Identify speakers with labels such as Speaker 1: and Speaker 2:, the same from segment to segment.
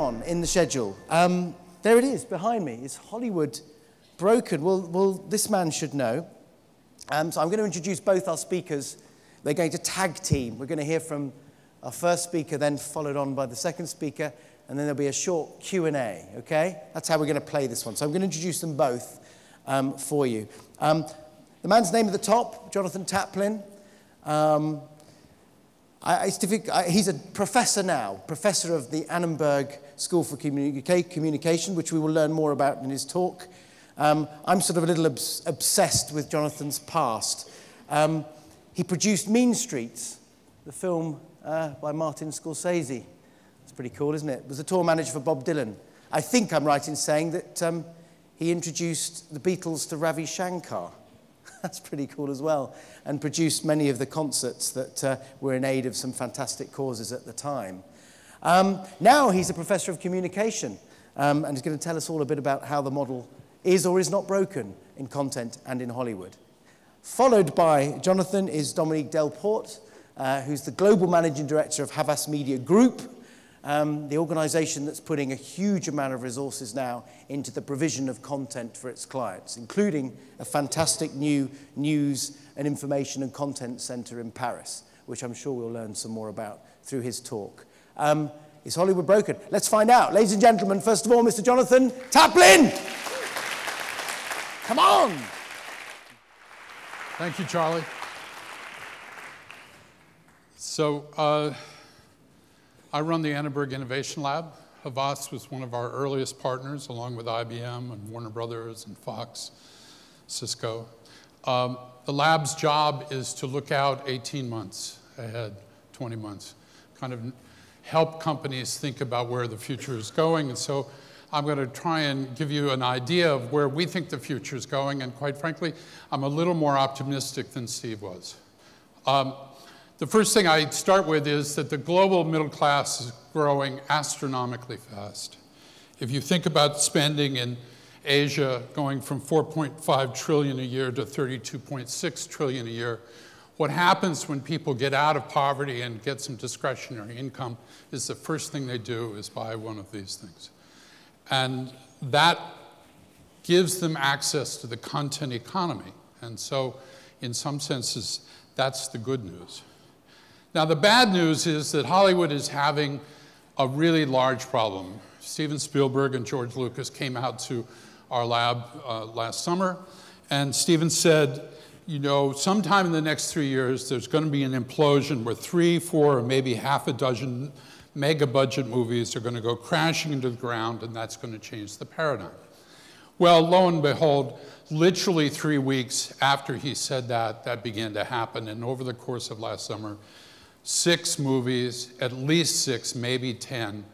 Speaker 1: on in the schedule. There it is behind me. Is Hollywood broken? Well, this man should know. So I'm going to introduce both our speakers. They're going to tag team. We're going to hear from our first speaker, then followed on by the second speaker, and then there'll be a short Q&A, okay? That's how we're going to play this one. So I'm going to introduce them both for you. The man's name at the top, Jonathan Taplin. He's a professor now, professor of the Annenberg School for Communication, which we will learn more about in his talk. I'm sort of a little obsessed with Jonathan's past. He produced Mean Streets, the film by Martin Scorsese. It's pretty cool, isn't it? Was a tour manager for Bob Dylan. I think I'm right in saying that he introduced the Beatles to Ravi Shankar. That's pretty cool as well, and produced many of the concerts that were in aid of some fantastic causes at the time. Now he's a professor of communication, and he's going to tell us all a bit about how the model is or is not broken in content and in Hollywood. Followed by Jonathan is Dominique Delport, who's the global managing director of Havas Media Group, the organization that's putting a huge amount of resources now into the provision of content for its clients, including a fantastic new news and information and content center in Paris, which I'm sure we'll learn some more about through his talk. Is Hollywood broken? Let's find out. Ladies and gentlemen, first of all, Mr. Jonathan Taplin. Come on.
Speaker 2: Thank you, Charlie. So I run the Annenberg Innovation Lab. Havas was one of our earliest partners, along with IBM and Warner Brothers and Fox, Cisco. The lab's job is to look out 18 months ahead, 20 months, kind of help companies think about where the future is going. And so I'm going to try and give you an idea of where we think the future is going. And quite frankly, I'm a little more optimistic than Steve was. The first thing I start with is that the global middle class is growing astronomically fast. If you think about spending in Asia going from 4.5 trillion a year to 32.6 trillion a year, what happens when people get out of poverty and get some discretionary income is the first thing they do is buy one of these things. And that gives them access to the content economy. And so in some senses, that's the good news. Now, the bad news is that Hollywood is having a really large problem. Steven Spielberg and George Lucas came out to our lab last summer, and Steven said, you know, sometime in the next 3 years, there's going to be an implosion where 3, 4, or maybe half a dozen mega-budget movies are going to go crashing into the ground, and that's going to change the paradigm. Well, lo and behold, literally 3 weeks after he said that, that began to happen, and over the course of last summer, 6 movies, at least 6, maybe 10,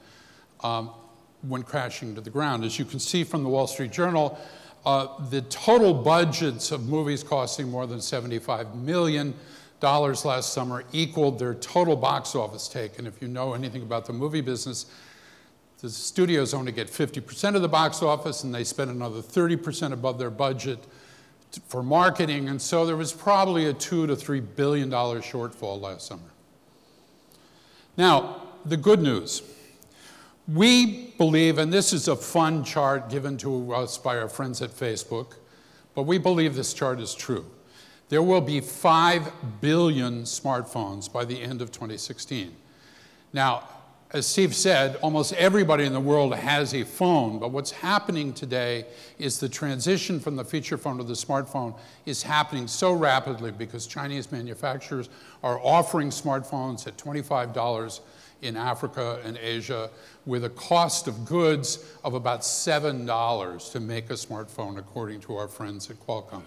Speaker 2: went crashing to the ground. As you can see from the Wall Street Journal, the total budgets of movies costing more than $75 million last summer equaled their total box office take. And if you know anything about the movie business, the studios only get 50% of the box office, and they spend another 30% above their budget for marketing. And so there was probably a $2 to $3 billion shortfall last summer. Now, the good news. We believe, and this is a fun chart given to us by our friends at Facebook, but we believe this chart is true. There will be 5 billion smartphones by the end of 2016. Now, as Steve said, almost everybody in the world has a phone, but what's happening today is the transition from the feature phone to the smartphone is happening so rapidly because Chinese manufacturers are offering smartphones at $25 in Africa and Asia with a cost of goods of about $7 to make a smartphone, according to our friends at Qualcomm.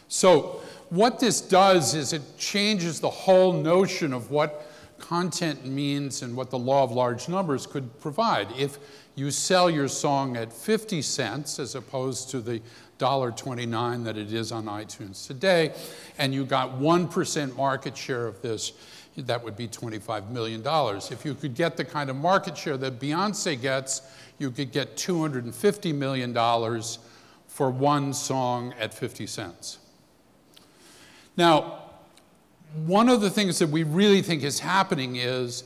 Speaker 2: So what this does is it changes the whole notion of what content means and what the law of large numbers could provide. If you sell your song at 50 cents as opposed to the $1.29 that it is on iTunes today, and you got 1% market share of this, that would be $25 million. If you could get the kind of market share that Beyonce gets, you could get $250 million for one song at 50 cents. Now, one of the things that we really think is happening is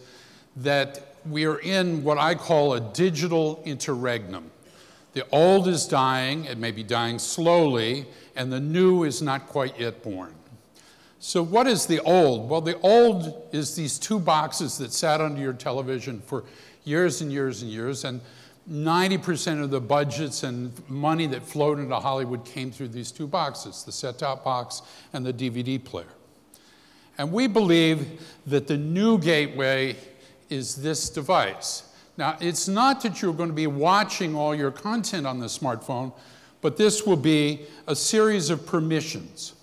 Speaker 2: that we are in what I call a digital interregnum. The old is dying, it may be dying slowly, and the new is not quite yet born. So what is the old? Well, the old is these two boxes that sat under your television for years and years and years, and 90% of the budgets and money that flowed into Hollywood came through these two boxes, the set-top box and the DVD player. And we believe that the new gateway is this device. Now, it's not that you're going to be watching all your content on the smartphone, but this will be a series of permissions.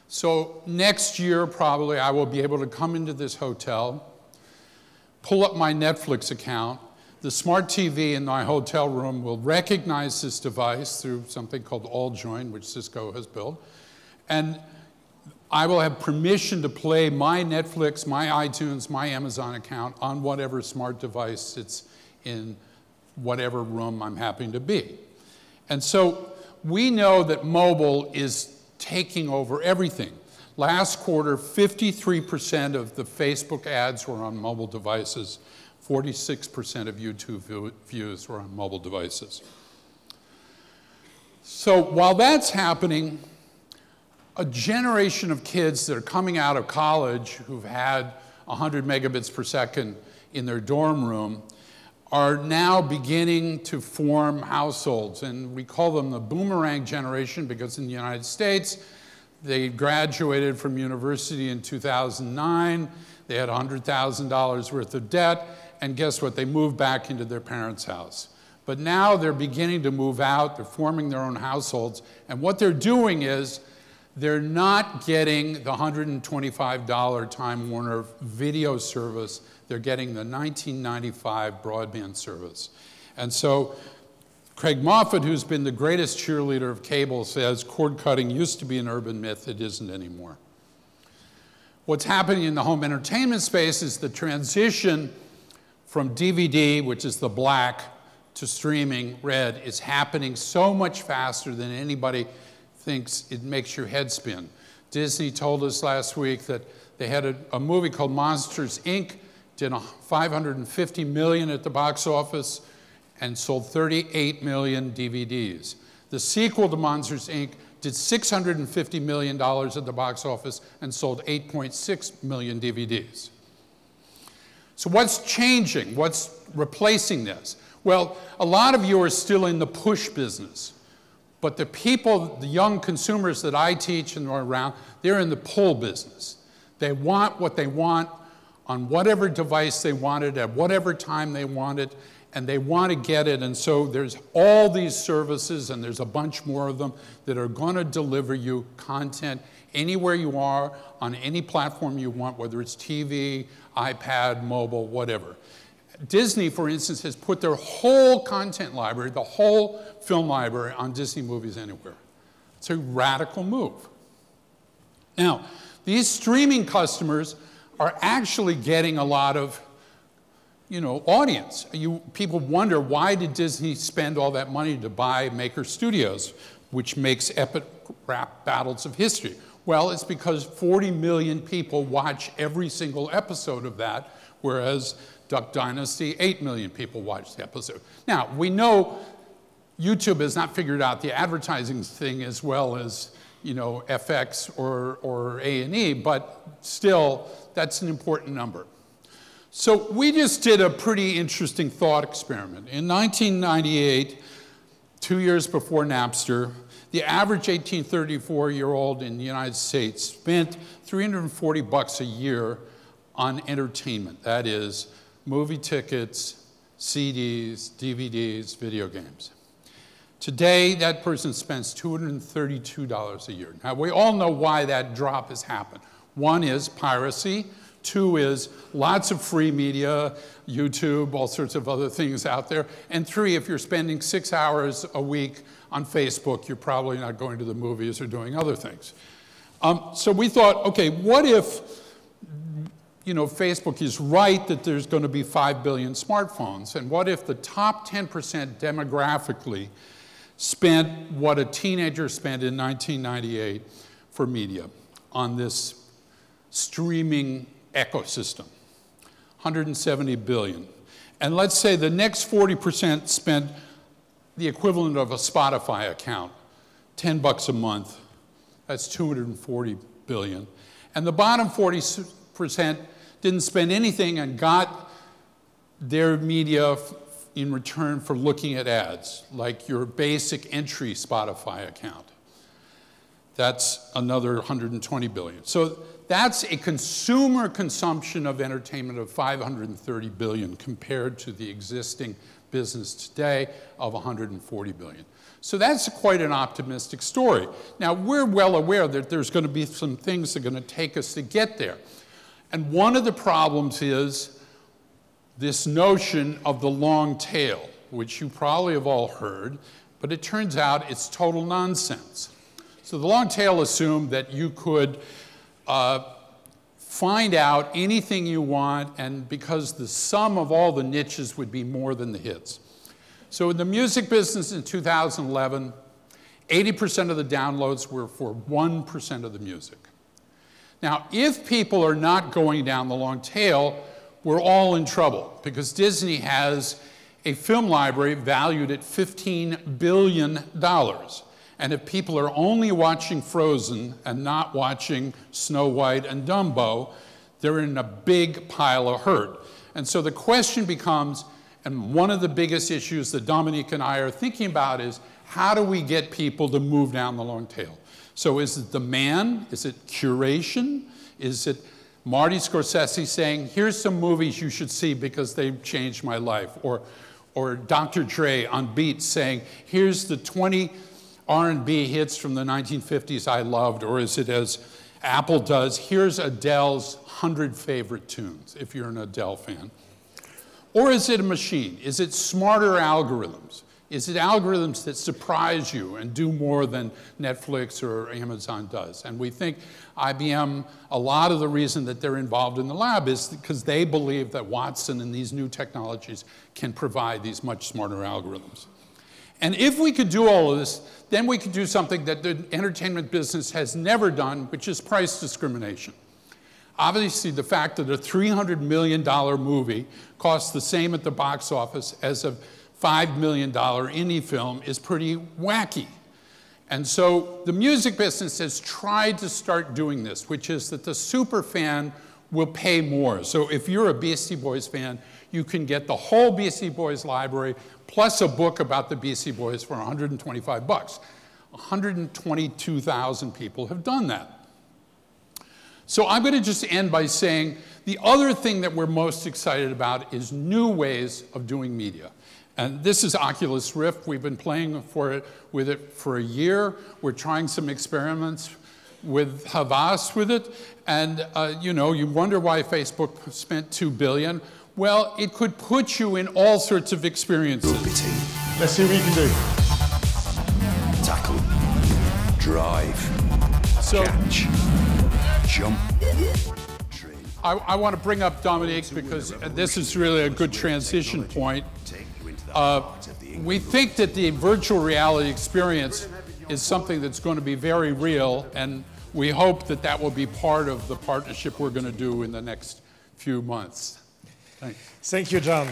Speaker 2: So next year, probably, I will be able to come into this hotel, pull up my Netflix account. The smart TV in my hotel room will recognize this device through something called AllJoyn, which Cisco has built. And I will have permission to play my Netflix, my iTunes, my Amazon account on whatever smart device sits in whatever room I'm happy to be. And so we know that mobile is taking over everything. Last quarter, 53% of the Facebook ads were on mobile devices. 46% of YouTube views were on mobile devices. So while that's happening, a generation of kids that are coming out of college who've had 100 megabits per second in their dorm room are now beginning to form households. And we call them the boomerang generation because in the United States, they graduated from university in 2009. They had $100,000 worth of debt. And guess what? They moved back into their parents' house. But now they're beginning to move out. They're forming their own households. And what they're doing is they're not getting the $125 Time Warner video service. They're getting the $19.95 broadband service. And so Craig Moffett, who's been the greatest cheerleader of cable, says cord cutting used to be an urban myth. It isn't anymore. What's happening in the home entertainment space is the transition from DVD, which is the black, to streaming, red, is happening so much faster than anybody thinks. It makes your head spin. Disney told us last week that they had a movie called Monsters, Inc., did $550 million at the box office and sold 38 million DVDs. The sequel to Monsters, Inc. did $650 million at the box office and sold 8.6 million DVDs. So what's changing? What's replacing this? Well, a lot of you are still in the push business. But the people, the young consumers that I teach and are around, they're in the pull business. They want what they want on whatever device they want it, at whatever time they want it, and they want to get it. And so there's all these services, and there's a bunch more of them, that are going to deliver you content anywhere you are, on any platform you want, whether it's TV, iPad, mobile, whatever. Disney, for instance, has put their whole content library, the whole film library, on Disney Movies Anywhere. It's a radical move. Now, these streaming customers are actually getting a lot of, audience. People wonder, why did Disney spend all that money to buy Maker Studios, which makes epic rap battles of history? Well, it's because 40 million people watch every single episode of that, whereas Duck Dynasty, 8 million people watched the episode. Now, we know YouTube has not figured out the advertising thing as well as, FX or A&E, but still, that's an important number. So we just did a pretty interesting thought experiment. In 1998, 2 years before Napster, the average 18-34-year-old in the United States spent $340 a year on entertainment. That is, movie tickets, CDs, DVDs, video games. Today, that person spends $232 a year. Now, we all know why that drop has happened. One is piracy. Two is lots of free media, YouTube, all sorts of other things out there. And three, if you're spending 6 hours a week on Facebook, you're probably not going to the movies or doing other things. So we thought, okay, what if Facebook is right that there's going to be 5 billion smartphones, and what if the top 10% demographically spent what a teenager spent in 1998 for media on this streaming ecosystem? 170 billion. And let's say the next 40% spent the equivalent of a Spotify account, $10 a month. That's 240 billion. And the bottom 40% didn't spend anything and got their media in return for looking at ads, like your basic entry Spotify account. That's another 120 billion. So that's a consumer consumption of entertainment of 530 billion compared to the existing business today of 140 billion. So that's quite an optimistic story. Now, we're well aware that there's going to be some things that are going to take us to get there. And one of the problems is this notion of the long tail, which you probably have all heard, but it turns out it's total nonsense. So the long tail assumed that you could find out anything you want, and because the sum of all the niches would be more than the hits. So in the music business in 2011, 80% of the downloads were for 1% of the music. Now, if people are not going down the long tail, we're all in trouble, because Disney has a film library valued at $15 billion. And if people are only watching Frozen and not watching Snow White and Dumbo, they're in a big pile of hurt. And so the question becomes, and one of the biggest issues that Dominique and I are thinking about is, how do we get people to move down the long tail? So is it demand? Is it curation? Is it Marty Scorsese saying, here's some movies you should see because they've changed my life? Or Dr. Dre on Beats saying, here's the 20 R&B hits from the 1950s I loved, or is it as Apple does, here's Adele's 100 favorite tunes, if you're an Adele fan. Or is it a machine? Is it smarter algorithms? Is it algorithms that surprise you and do more than Netflix or Amazon does? And we think IBM, a lot of the reason that they're involved in the lab is because they believe that Watson and these new technologies can provide these much smarter algorithms. And if we could do all of this, then we could do something that the entertainment business has never done, which is price discrimination. Obviously, the fact that a $300 million movie costs the same at the box office as a $5 million indie film is pretty wacky. And so the music business has tried to start doing this, which is that the super fan will pay more. So if you're a Beastie Boys fan, you can get the whole Beastie Boys library plus a book about the Beastie Boys for $125. 122,000 people have done that. So I'm going to just end by saying the other thing that we're most excited about is new ways of doing media. And this is Oculus Rift. We've been playing with it for a year. We're trying some experiments with Havas with it. And you know, you wonder why Facebook spent $2 billion. Well, it could put you in all sorts of experiences.
Speaker 3: Let's see what you can do. Tackle, drive, catch, jump.
Speaker 2: I want to bring up Dominique because this is really a good transition point. We think that the virtual reality experience is something that's going to be very real, and we hope that that will be part of the partnership we're going to do in the next few months. Thanks.
Speaker 3: Thank you, John.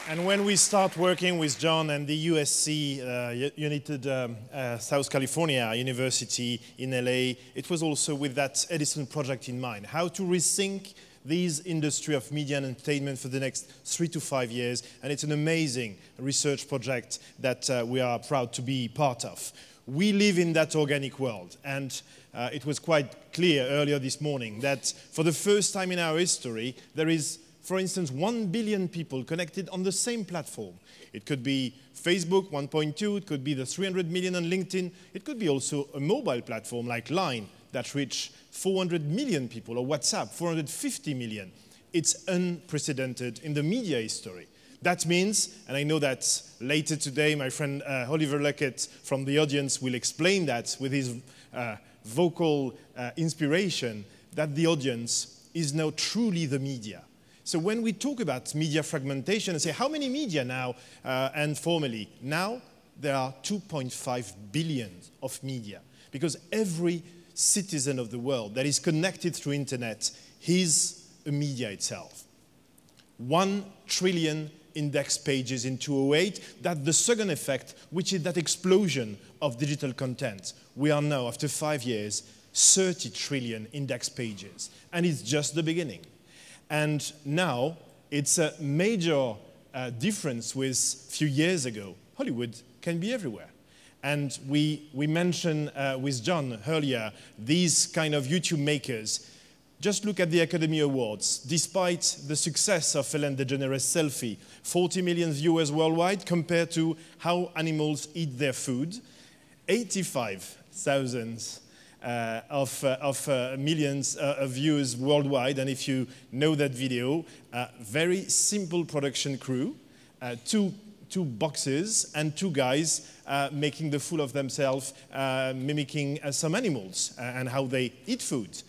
Speaker 3: And when we start working with John and the USC, United South California University in LA, it was also with that Edison project in mind, how to rethink this industry of media and entertainment for the next 3 to 5 years. And it's an amazing research project that we are proud to be part of. We live in that organic world, and it was quite clear earlier this morning that for the first time in our history, there is, for instance, 1 billion people connected on the same platform. It could be Facebook, 1.2, it could be the 300 million on LinkedIn, it could be also a mobile platform like Line that reach 400 million people, or WhatsApp, 450 million. It's unprecedented in the media history. That means, and I know that later today my friend Oliver Luckett from the audience will explain that with his vocal inspiration, that the audience is now truly the media. So when we talk about media fragmentation and say, how many media now and formally? Now there are 2.5 billion of media, because every citizen of the world that is connected through internet is a media itself. 1 trillion index pages in 2008. That's the second effect, which is that explosion of digital content. We are now, after 5 years, 30 trillion index pages. And it's just the beginning. And now, it's a major difference with a few years ago. Hollywood can be everywhere. And we mentioned with John earlier, these kind of YouTube makers. Just look at the Academy Awards. Despite the success of Ellen DeGeneres' Selfie, 40 million viewers worldwide compared to how animals eat their food, 85,000 millions of views worldwide. And if you know that video, very simple production crew, two boxes and 2 guys making the fool of themselves, mimicking some animals and how they eat food.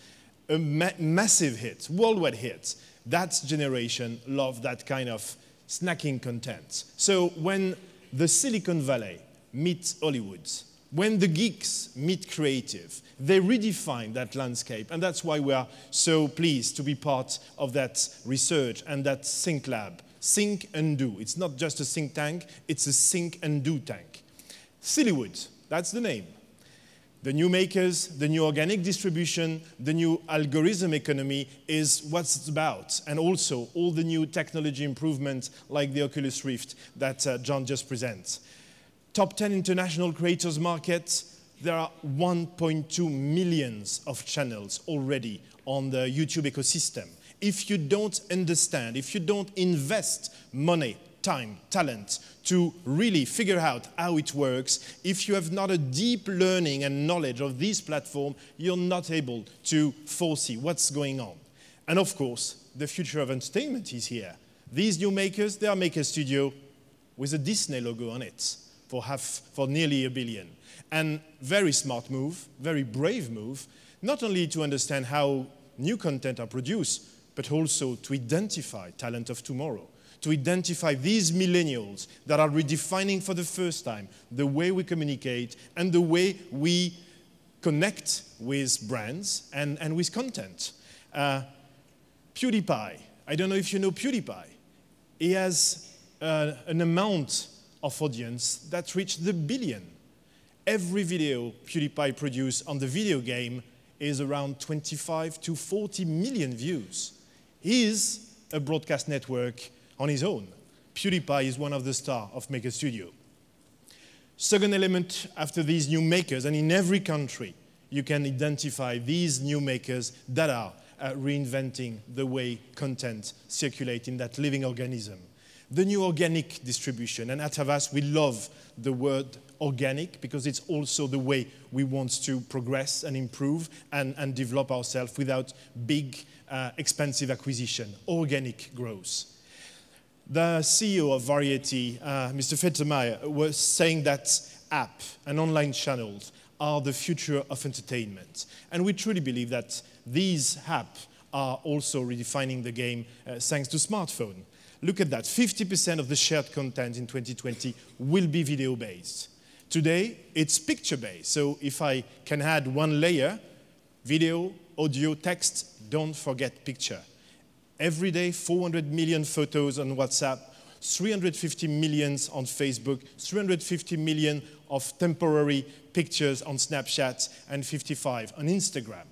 Speaker 3: A massive hit, worldwide hit. That generation loved that kind of snacking content. So when the Silicon Valley meets Hollywood, when the geeks meet creative, they redefine that landscape. And that's why we are so pleased to be part of that research and that think lab. Think and do. It's not just a think tank, it's a think and do tank. Sillywood, that's the name. The new makers, the new organic distribution, the new algorithm economy is what it's about. And also all the new technology improvements like the Oculus Rift that John just presents. Top 10 international creators market. There are 1.2 million of channels already on the YouTube ecosystem. If you don't understand, if you don't invest money, time, talent to really figure out how it works, if you have not a deep learning and knowledge of this platform, you're not able to foresee what's going on. And of course, the future of entertainment is here. These new makers, they are Maker Studio with a Disney logo on it for nearly $1 billion. And very smart move, very brave move, not only to understand how new content are produced, but also to identify talent of tomorrow, to identify these millennials that are redefining for the first time the way we communicate and the way we connect with brands and with content. PewDiePie, I don't know if you know PewDiePie. He has an amount of audience that reached the billion. Every video PewDiePie produced on the video game is around 25 to 40 million views. He is a broadcast network on his own. PewDiePie is one of the stars of Maker Studio. Second element after these new makers, and in every country, you can identify these new makers that are reinventing the way content circulates in that living organism. The new organic distribution, and at Havas we love the word organic because it's also the way we want to progress and improve and develop ourselves without big, expensive acquisition, organic growth. The CEO of Variety, Mr. Fettermeyer, was saying that app and online channels are the future of entertainment. And we truly believe that these apps are also redefining the game thanks to smartphone. Look at that, 50% of the shared content in 2020 will be video-based. Today, it's picture-based. So if I can add one layer, video, audio, text, don't forget picture. Every day, 400 million photos on WhatsApp, 350 million on Facebook, 350 million of temporary pictures on Snapchat, and 55 on Instagram.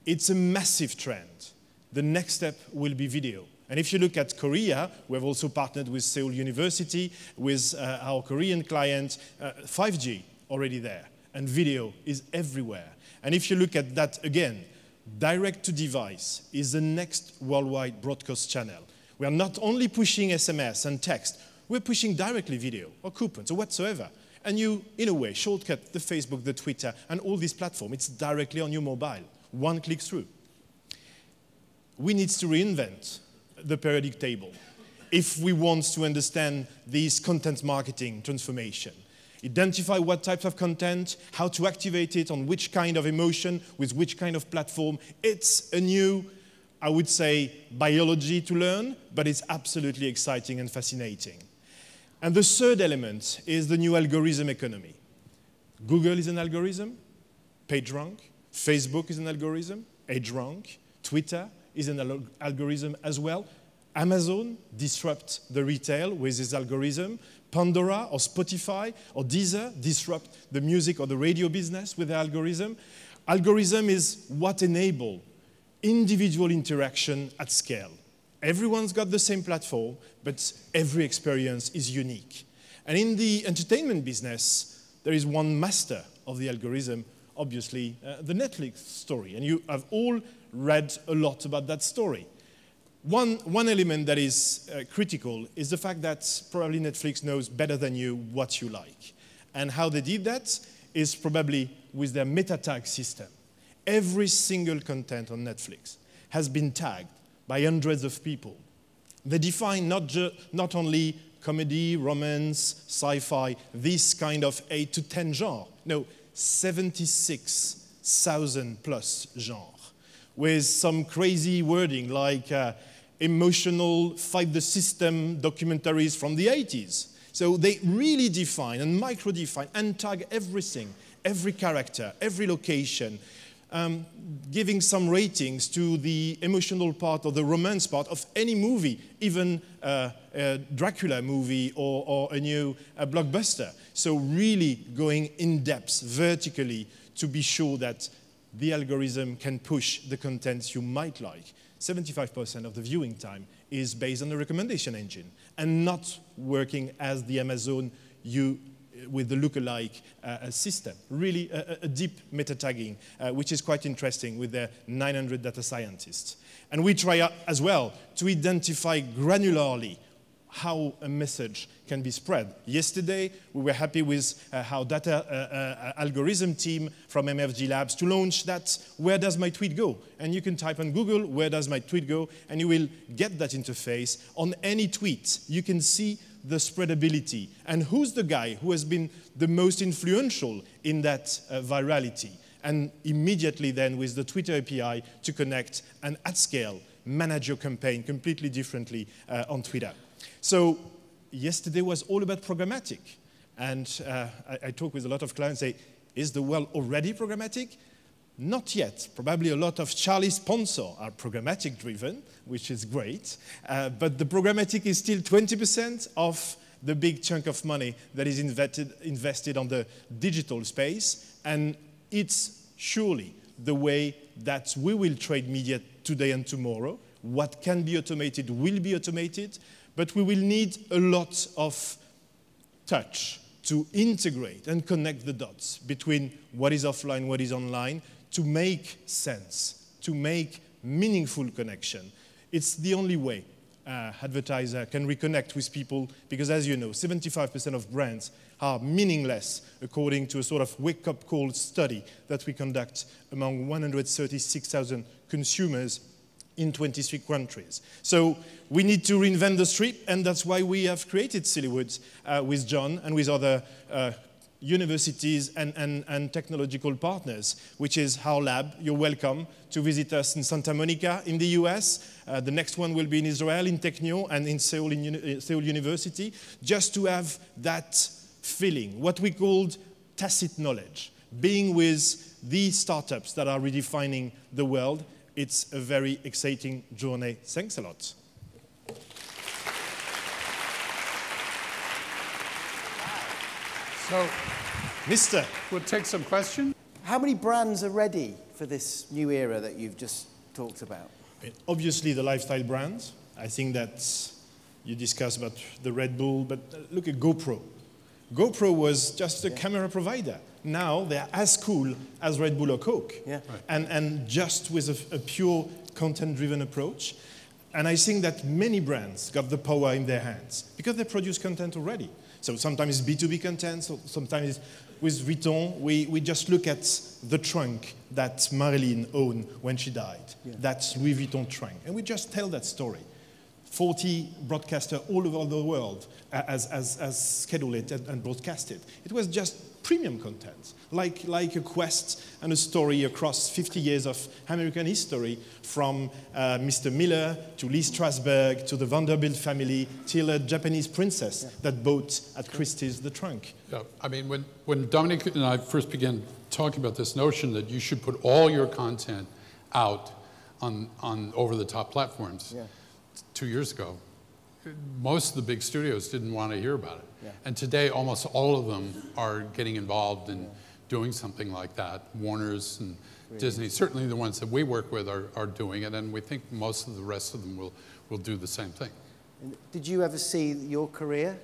Speaker 3: It's a massive trend. The next step will be video. And if you look at Korea, we have also partnered with Seoul University, with our Korean client, 5G already there, and video is everywhere. And if you look at that again, direct-to-device is the next worldwide broadcast channel. We are not only pushing SMS and text, we're pushing directly video or coupons or whatsoever. And you, in a way, shortcut the Facebook, the Twitter, and all these platforms. It's directly on your mobile, one click through. We need to reinvent the periodic table if we want to understand this content marketing transformation. Identify what types of content, how to activate it, on which kind of emotion, with which kind of platform. It's a new, I would say, biology to learn, but it's absolutely exciting and fascinating. And the third element is the new algorithm economy. Google is an algorithm, PageRank. Facebook is an algorithm, EdgeRank. Twitter, is an algorithm as well. Amazon disrupts the retail with its algorithm. Pandora or Spotify or Deezer disrupt the music or the radio business with their algorithm. Algorithm is what enables individual interaction at scale. Everyone's got the same platform, but every experience is unique. And in the entertainment business, there is one master of the algorithm, obviously, the Netflix story. And you have all read a lot about that story. One element that is critical is the fact that probably Netflix knows better than you what you like. And how they did that is probably with their meta tag system. Every single content on Netflix has been tagged by hundreds of people. They define not only comedy, romance, sci-fi, this kind of 8 to 10 genre. No, 76,000 plus genre, with some crazy wording like emotional fight the system documentaries from the 80s. So they really define and micro-define and tag everything, every character, every location, giving some ratings to the emotional part or the romance part of any movie, even a Dracula movie or a new blockbuster. So really going in depth, vertically, to be sure that the algorithm can push the content you might like. 75% of the viewing time is based on the recommendation engine and not working as the Amazon with the lookalike system. Really a deep meta-tagging, which is quite interesting with their 900 data scientists. And we try as well to identify granularly how a message can be spread. Yesterday, we were happy with how data algorithm team from MFG Labs to launch that where does my tweet go? And you can type on Google, where does my tweet go? And you will get that interface on any tweet. You can see the spreadability and who's the guy who has been the most influential in that virality. And immediately then with the Twitter API to connect and at scale manage your campaign completely differently on Twitter. So yesterday was all about programmatic. And I talk with a lot of clients, say, is the world already programmatic? Not yet. Probably a lot of Charlie sponsors are programmatic driven, which is great. But the programmatic is still 20% of the big chunk of money that is invested on the digital space. And it's surely the way that we will trade media today and tomorrow. What can be automated will be automated. But we will need a lot of touch to integrate and connect the dots between what is offline, what is online, to make sense, to make meaningful connection. It's the only way advertiser can reconnect with people, because as you know, 75% of brands are meaningless, according to a sort of wake-up call study that we conduct among 136,000 consumers in 23 countries. So we need to reinvent the street, and that's why we have created Sillywood with John and with other universities and technological partners, which is our lab. You're welcome to visit us in Santa Monica in the US. The next one will be in Israel, in Technio, and in Seoul University, just to have that feeling, what we called tacit knowledge, being with these startups that are redefining the world. It's a very exciting journey. Thanks a lot.
Speaker 2: So,
Speaker 3: Mister.
Speaker 2: We'll take some questions.
Speaker 1: How many brands are ready for this new era that you've just talked about?
Speaker 3: Obviously, the lifestyle brands. I think that you discussed about the Red Bull, but look at GoPro. GoPro was just a camera provider. Now they're as cool as Red Bull or Coke.
Speaker 1: Yeah.
Speaker 3: Right. And just with a pure content-driven approach. And I think that many brands got the power in their hands because they produce content already. So sometimes it's B2B content, so sometimes it's with Vuitton, we just look at the trunk that Marilyn owned when she died. Yeah. That's Louis Vuitton trunk. And we just tell that story. 40 broadcasters all over the world as scheduled it and broadcast it. It was just premium content, like a quest and a story across 50 years of American history, from Mr. Miller to Lee Strasberg to the Vanderbilt family till a Japanese princess that bought at Christie's the trunk.
Speaker 2: Yeah, I mean, when Dominique and I first began talking about this notion that you should put all your content out on over-the-top platforms.
Speaker 1: Yeah.
Speaker 2: 2 years ago, most of the big studios didn't want to hear about it.
Speaker 1: Yeah.
Speaker 2: And today, almost all of them are getting involved in doing something like that. Warner's and Disney, certainly the ones that we work with are doing it, and we think most of the rest of them will do the same thing.
Speaker 1: Did you ever see your career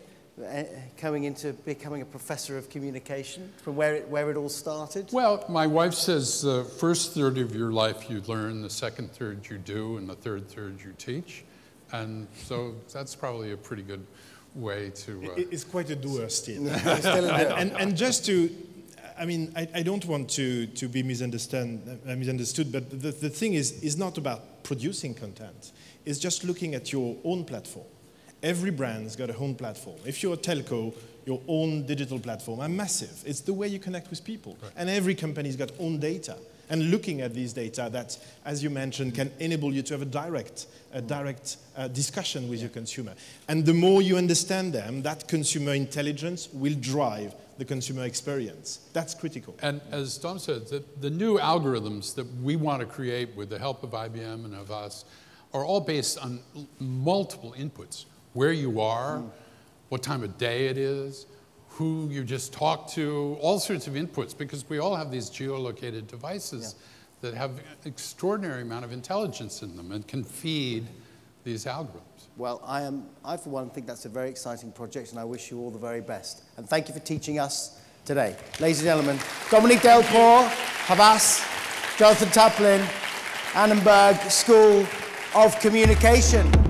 Speaker 1: coming into becoming a professor of communication, from where it all started?
Speaker 2: Well, my wife says the first third of your life you learn, the second third you do, and the third you teach. And so that's probably a pretty good way to...
Speaker 3: It's quite a doer still.
Speaker 1: And
Speaker 3: just to... I mean, I don't want to be misunderstood, but the thing is not about producing content. It's just looking at your own platform. Every brand's got a own platform. If you're a telco, your own digital platform are massive. It's the way you connect with people. Right. And every company's got own data. And looking at these data that, as you mentioned, can enable you to have a direct discussion with your consumer. And the more you understand them, that consumer intelligence will drive the consumer experience. That's critical.
Speaker 2: And as Dom said, the new algorithms that we want to create with the help of IBM and Havas are all based on multiple inputs. Where you are, what time of day it is, who you just talked to, all sorts of inputs, because we all have these geolocated devices that have an extraordinary amount of intelligence in them and can feed these algorithms.
Speaker 1: Well, I for one think that's a very exciting project, and I wish you all the very best. And thank you for teaching us today. Ladies and gentlemen, Dominique Delport, Havas, Jonathan Taplin, Annenberg School of Communication.